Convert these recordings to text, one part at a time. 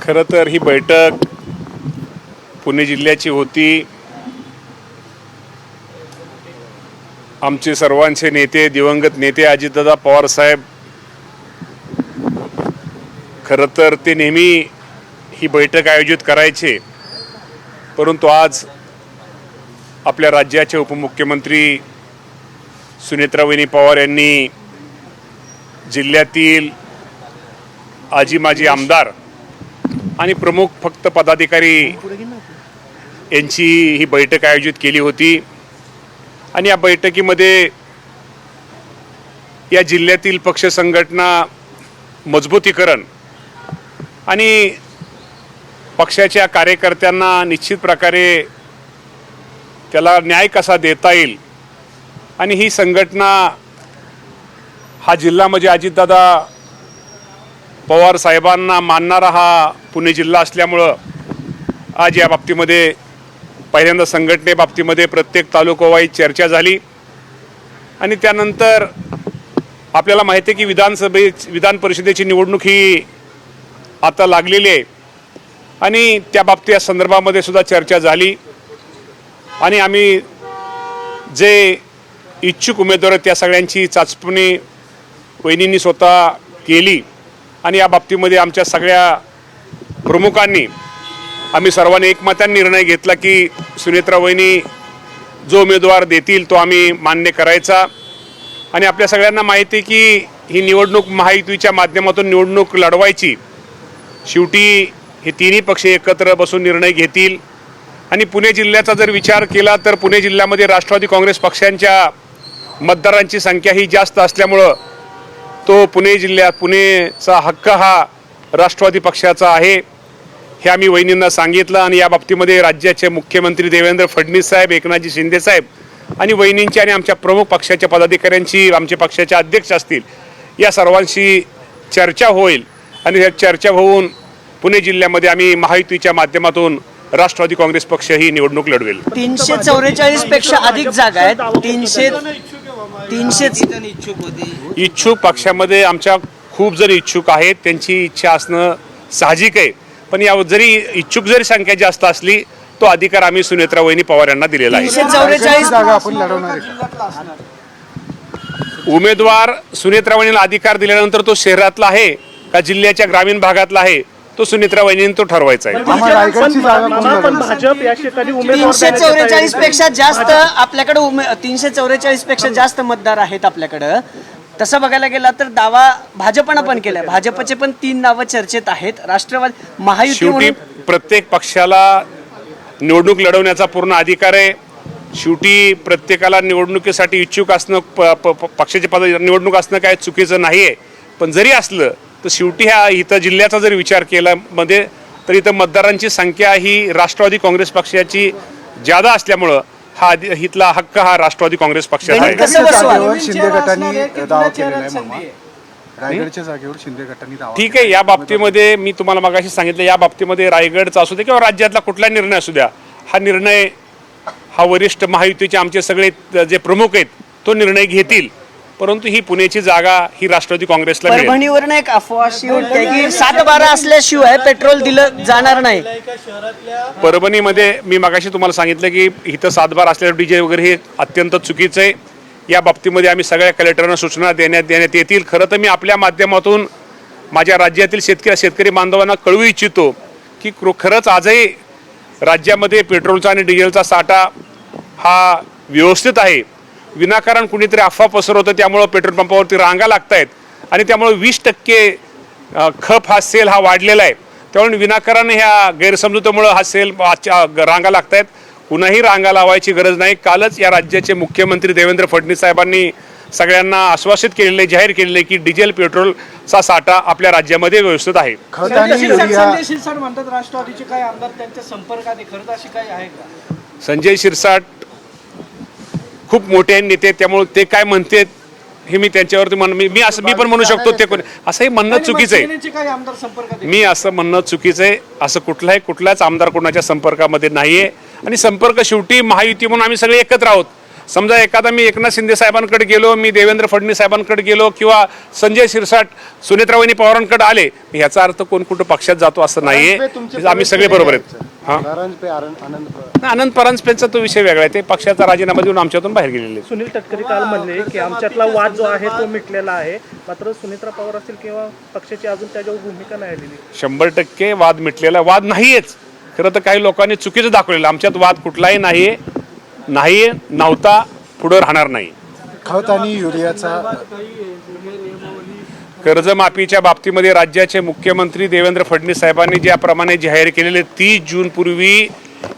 खरं तर ही बैठक पुणे जिल्ह्याची होती। आमचे सर्वांचे नेते दिवंगत नेते अजितदादा पवार साहेब खरं तर ते नेहमी ही बैठक आयोजित करायचे, परंतु आज आपल्या राज्याचे उपमुख्यमंत्री सुनेत्रावहिनी पवार यांनी जिल्ह्यातील आजी माजी आमदार आणि प्रमुख फक्त पदाधिकारी यांची ही बैठक आयोजित केली होती। आणि या बैठकीमध्ये या जिल्ह्यातील पक्ष संघटना मजबूतीकरण आणि पक्षाच्या कार्यकर्त्यांना निश्चित प्रकारे त्याला न्याय कसा देता येईल आणि ही संघटना हा जिल्हा म्हणजे अजितदादा पवार साहेबांना मानणारा हा पुणे जिल्हा असल्यामुळं आज या बाबतीमध्ये पहिल्यांदा संघटनेबाबतीमध्ये प्रत्येक तालुकावाईज चर्चा झाली आणि त्यानंतर आपल्याला माहिती आहे की विधान परिषदेची निवडणूक ही आता लागलेली आहे आणि त्या बाबतीत या संदर्भामध्ये सुद्धा चर्चा झाली आणि आम्ही जे इच्छुक उमेदवार त्या सगळ्यांची चाचपणी वहिनींनी स्वतः केली आणि या बाबतीमध्ये आमच्या सगळ्या प्रमुखांनी आम्ही सर्वांनी एकमताने निर्णय घेतला की सुनेत्रा वहिनी जो उमेदवार देतील तो आम्ही मान्य करायचा। आणि आपल्या सगळ्यांना माहिती आहे की ही निवडणूक महायुतीच्या माध्यमातून निवडणूक लढवायची, शेवटी हे तिन्ही पक्ष एकत्र बसून निर्णय घेतील। आणि पुणे जिल्ह्याचा जर विचार केला तर पुणे जिल्ह्यामध्ये राष्ट्रवादी काँग्रेस पक्षांच्या मतदारांची संख्या ही जास्त असल्यामुळं तो पुणेचा हक्क हा राष्ट्रवादी पक्षाचा आहे हे आम्ही वहिनींना सांगितलं। आणि या बाबतीमध्ये राज्याचे मुख्यमंत्री देवेंद्र फडणवीस साहेब, एकनाथजी शिंदे साहेब आणि वहिनींची आणि आमच्या प्रमुख पक्षाच्या पदाधिकाऱ्यांची, आमचे पक्षाचे अध्यक्ष असतील, या सर्वांशी चर्चा होईल आणि या चर्चा होऊन पुणे जिल्ह्यामध्ये आम्ही महायुतीच्या माध्यमातून राष्ट्रवादी काँग्रेस पक्ष ही निवडणूक लढवेल। 344 पेक्षा अधिक जागा आहेत। 300 इच्छुक पक्षामध्ये आमच्या खूप जण इच्छुक आहेत, त्यांची इच्छा असणं साहजिक आहे, पण या जरी इच्छुक जरी संख्या जास्त असली तो अधिकार आम्ही सुनेत्रा वहिनी पवार यांना दिलेला आहे। 344 जागा आपण लढवणार उमेदवार सुनेत्रा वहिनीला अधिकार दिल्यानंतर तो शहरातला आहे का जिल्ह्याच्या ग्रामीण भागातला आहे तो सुनेत्रा वहिनीने तो ठरवायचा आहे। 344 पेक्षा जास्त आपल्याकडे 344 पेक्षा जास्त मतदार आहेत आपल्याकडे। तसं बघायला गेला तर दावा भाजपनं पण केलाय, भाजपचे पण 3 नावं चर्चेत आहेत। राष्ट्रवादी महायुती शेवटी प्रत्येक पक्षाला निवडणूक लढवण्याचा पूर्ण अधिकार आहे। शेवटी प्रत्येकाला निवडणुकीसाठी इच्छुक असणं, पक्षाचे निवडणूक असणं काय चुकीचं नाही आहे, पण जरी असलं तर शेवटी इथं जिल्ह्याचा जर विचार केला मध्ये तर इथं मतदारांची संख्या ही राष्ट्रवादी काँग्रेस पक्षाची जादा असल्यामुळं हा इथला हक्क हा राष्ट्रवादी काँग्रेस पक्षाचा आहे। शिंदे गटांनी दावा केलेला आहे मामा, रायगडच्या जागेवर शिंदे गटांनी दावा। ठीक आहे, या बाबतीमध्ये मी तुम्हाला मगाशी सांगितलं, या बाबतीमध्ये रायगडचा असू दे किंवा राज्यातला कुठला निर्णय असू द्या, हा निर्णय हा वरिष्ठ महायुतीचे आमचे सगळे जे प्रमुख आहेत तो निर्णय घेतील, परंतु ही पुण्याची जागा ही राष्ट्रवादी काँग्रेसला मिळेल। परभणीवरून एक अफवा अशी होती की 7-12 असल्याशिवाय पेट्रोल दिलं जाणार नाही। परभणीमध्ये मी मगाशी तुम्हाला सांगितलं की इथं 7-12 असल्यावर डीजे वगैरे हे अत्यंत चुकीचं आहे। या बाबतीमध्ये आम्ही सगळ्या कलेक्टरांना सूचना देण्यात येतील। खरं तर मी आपल्या माध्यमातून माझ्या राज्यातील शेतकरी बांधवांना कळवू इच्छितो की खरंच आजही राज्यामध्ये पेट्रोलचा आणि डिझेलचा साठा हा व्यवस्थित आहे। विनाकारण कुणीतरी अफवा पसरवतं, त्यामुळं पेट्रोल पंपावरती रांगा लागत आहेत आणि त्यामुळे 20% खप हा सेल हा वाढलेला आहे। त्यामुळे विनाकारण ह्या गैरसमजुतीमुळं हा सेल रांगा लागत आहेत। कुणाही रांगा लावायची गरज नाही। कालच या राज्याचे मुख्यमंत्री देवेंद्र फडणवीस साहेबांनी सगळ्यांना आश्वासित केलेले, जाहीर केलेले की डिझेल पेट्रोलचा साठा आपल्या राज्यामध्ये व्यवस्थित आहे। संजय शिरसाट खूप मोठे नेते, त्यामुळे ते काय म्हणते हे मी त्यांच्यावरती मी पण म्हणू शकतो ते कोण असंही म्हणणं चुकीचं आहे। मी असं म्हणणं चुकीचं आहे। असं कुठलाच आमदार कोणाच्या संपर्कामध्ये नाहीये आणि संपर्क शेवटी महायुती म्हणून आम्ही सगळे एकत्र आहोत। समजा एखादा मी एकनाथ शिंदे साहेबांकडे गेलो, मी देवेंद्र फडणवीस साहेबांकडे गेलो किंवा संजय शिरसाट सुनेत्रावहिनी पवारांकडे आले, ह्याचा अर्थ कोण कुठं पक्षात जातो असं नाहीये. आम्ही सगळे बरोबर आहेत. आनंद परांजपेचा तो विषय वेगळा आहे. ते पक्षाचा राजीनामा देऊन आमच्यातून बाहेर गेलेले. सुनील तटकरे काल म्हणले की आमच्यातला वाद जो आहे तो मिटलेला आहे, मात्र सुनेत्रा पवार असतील किंवा पक्षाची अजून त्याच्यावर भूमिका नाही आलेली. 100% वाद मिटलेला वाद नाहीयेच. खरं तर काही लोकांनी चुकीचं दाखवलेलं. आमच्यात वाद कुठलाही नाही, नव्हता, पुढं राहणार नाही. खत आणि युरियाचा कर्जमाफीच्या बाबतीमध्ये राज्याचे मुख्यमंत्री देवेंद्र फडणवीस साहेबांनी ज्याप्रमाणे जाहीर केलेले 30 जून पूर्वी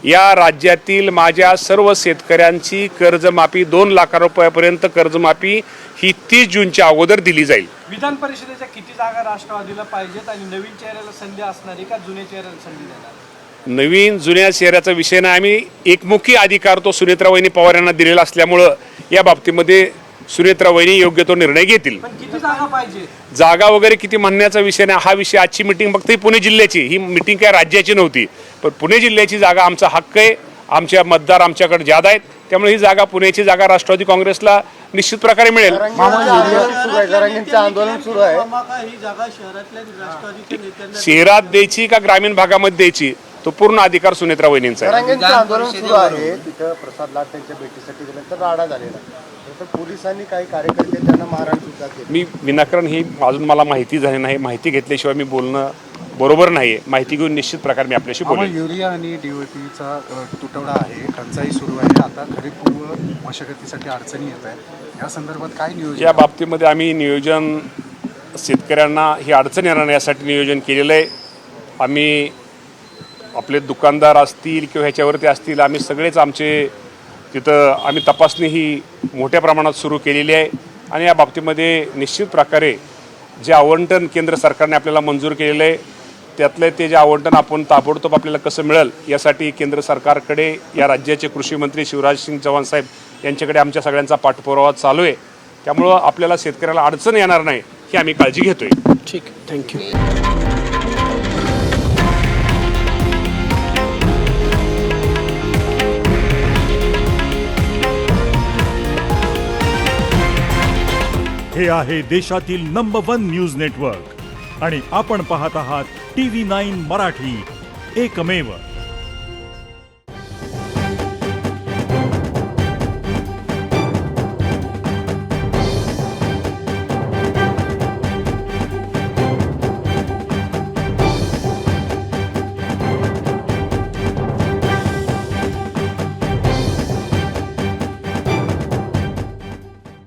या राज्यातील माझ्या सर्व शेतकऱ्यांची कर्जमाफी 2 लाख रुपयापर्यंत कर्जमाफी ही 30 जूनच्या अगोदर दिली जाईल. विधान परिषदेच्या किती जागा राष्ट्रवादीला पाहिजेत आणि नवीन चेहऱ्याला संधी असणार आहे का जुन्या चेहऱ्याला संधी देणार? नवीन जुन्या चेहऱ्याचा विषय नाही. आम्ही एकमुखी अधिकार तो सुनेत्रावहिनी पवार यांना दिलेला असल्यामुळं या बाबतीमध्ये सुनेत्रावहिनी योग्य तो निर्णय घेतील. पण किती जागा पाहिजे? जागा वगैरे किती म्हणण्याचा विषय नाही. हा विषय आजची मिटिंग फक्त ही पुणे जिल्ह्याची, ही मिटिंग काय राज्याची नव्हती. पण पुणे जिल्ह्याची जागा आमचा हक्क आहे. आमच्या मतदार आमच्याकडे ज्यादा आहेत, त्यामुळे ही जागा पुण्याची जागा राष्ट्रवादी काँग्रेसला निश्चित प्रकारे मिळेल. आंदोलन सुरू आहे. शहरात द्यायची का ग्रामीण भागामध्ये द्यायची, तो पूर्ण अधिकार सुनेत्रा वहिनींचा आहे. आंदोलन सुरू आहे. तिथं प्रसाद लाड त्यांच्या भेटीसाठी गेल्यानंतर राडा झालेला. तर पोलिसांनी काही कार्यकर्ते त्यांना मारहाण सुद्धा केली. मी विनाकारण ही अजून मला माहिती झाली नाही. माहिती घेतल्याशिवाय मी बोलणं बरोबर नाही. माहिती घेऊन निश्चित प्रकारे मी आपल्याशी बोलेन. युरिया आणि DOPचा तुटवडा आहे, टंचाई सुरू आहे. आता खरीपूर्व मशागतीसाठी अडचणी येत आहे. या संदर्भात काय नियोजन? या बाबतीमध्ये आम्ही नियोजन शेतकऱ्यांना ही अडचण येणार नाही यासाठी नियोजन केलेलं आहे. आम्ही आपले दुकानदार असतील किंवा ह्याच्यावरती असतील, आम्ही सगळेच आमचे तिथं आम्ही तपासणी ही मोठ्या प्रमाणात सुरू केलेली आहे. आणि या बाबतीमध्ये निश्चित प्रकारे जे आवंटन केंद्र सरकारने आपल्याला मंजूर केलेलं आहे, त्यातले ते जे आवंटन आपण ताबडतोब आपल्याला कसं मिळेल यासाठी केंद्र सरकारकडे या राज्याचे कृषी मंत्री शिवराज सिंग चौहान साहेब यांच्याकडे आमच्या सगळ्यांचा पाठपुरावा चालू आहे. त्यामुळं आपल्याला शेतकऱ्याला अडचण येणार नाही ही आम्ही काळजी घेतोय. ठीक आहे, थँक्यू. हे आहे देशातील नंबर 1 न्यूज नेटवर्क आणि आपण पाहत आहात TV9 मराठी, एकमेव.